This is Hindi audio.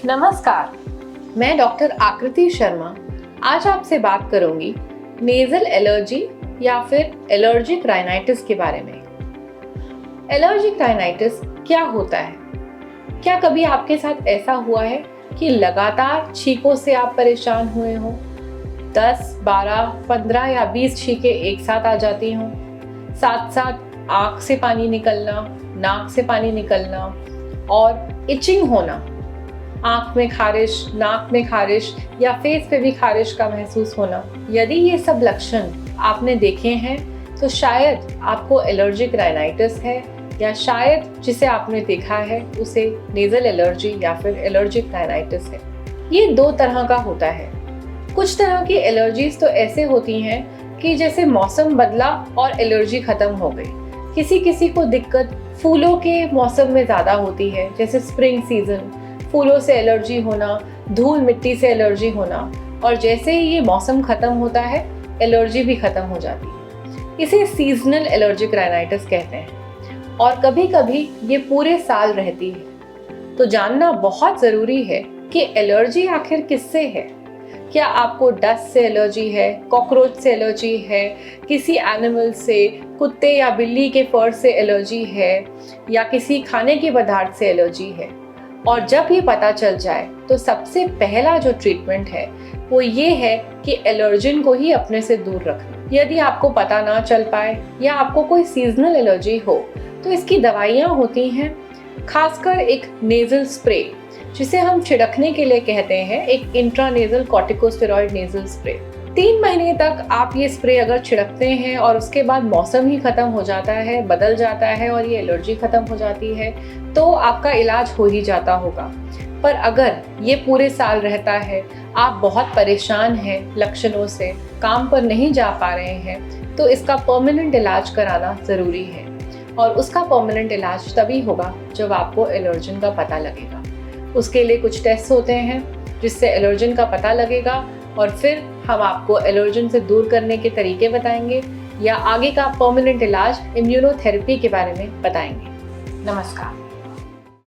नमस्कार, मैं डॉक्टर आकृति शर्मा आज आपसे बात करूंगी नेजल एलर्जी या फिर एलर्जिक राइनाइटिस के बारे में। एलर्जिक राइनाइटिस क्या होता है? क्या कभी आपके साथ ऐसा हुआ है कि लगातार छींकों से आप परेशान हुए हो? 10, 12, 15 या 20 छींकें एक साथ आ जाती हों, साथ साथ आँख से पानी निकलना, नाक से पानी निकलना और इचिंग होना, आँख में खारिश, नाक में खारिश या फेस पे भी खारिश का महसूस होना। यदि ये सब लक्षण आपने देखे हैं तो शायद आपको एलर्जिक राइनाइटिस है, या शायद जिसे आपने देखा है उसे नेजल एलर्जी या फिर एलर्जिक राइनाइटिस है। ये दो तरह का होता है। कुछ तरह की एलर्जीज तो ऐसे होती हैं कि जैसे मौसम बदला और एलर्जी खत्म हो गई। किसी किसी को दिक्कत फूलों के मौसम में ज़्यादा होती है, जैसे स्प्रिंग सीजन, फूलों से एलर्जी होना, धूल मिट्टी से एलर्जी होना, और जैसे ही ये मौसम खत्म होता है एलर्जी भी खत्म हो जाती है। इसे सीजनल एलर्जिक राइनाइटिस कहते हैं और कभी कभी ये पूरे साल रहती है। तो जानना बहुत ज़रूरी है कि एलर्जी आखिर किससे है। क्या आपको डस्ट से एलर्जी है, कॉकरोच से एलर्जी है, किसी एनिमल से, कुत्ते या बिल्ली के फर से एलर्जी है, या किसी खाने के पदार्थ से एलर्जी है? और जब ये पता चल जाए तो सबसे पहला जो ट्रीटमेंट है वो ये है कि एलर्जिन को ही अपने से दूर रखना। यदि आपको पता ना चल पाए या आपको कोई सीजनल एलर्जी हो तो इसकी दवाइयाँ होती हैं, खासकर एक नेजल स्प्रे जिसे हम छिड़कने के लिए कहते हैं, एक इंट्रानेजल कॉर्टिकोस्टेरॉइड नेजल स्प्रे। 3 महीने तक आप ये स्प्रे अगर छिड़कते हैं और उसके बाद मौसम ही खत्म हो जाता है, बदल जाता है और ये एलर्जी खत्म हो जाती है, तो आपका इलाज हो ही जाता होगा। पर अगर ये पूरे साल रहता है, आप बहुत परेशान हैं लक्षणों से, काम पर नहीं जा पा रहे हैं, तो इसका परमानेंट इलाज कराना ज़रूरी है। और उसका परमानेंट इलाज तभी होगा जब आपको एलर्जिन का पता लगेगा। उसके लिए कुछ टेस्ट होते हैं जिससे एलर्जिन का पता लगेगा और फिर हम आपको एलर्जिन से दूर करने के तरीके बताएंगे या आगे का परमानेंट इलाज इम्यूनोथेरेपी के बारे में बताएंगे। नमस्कार।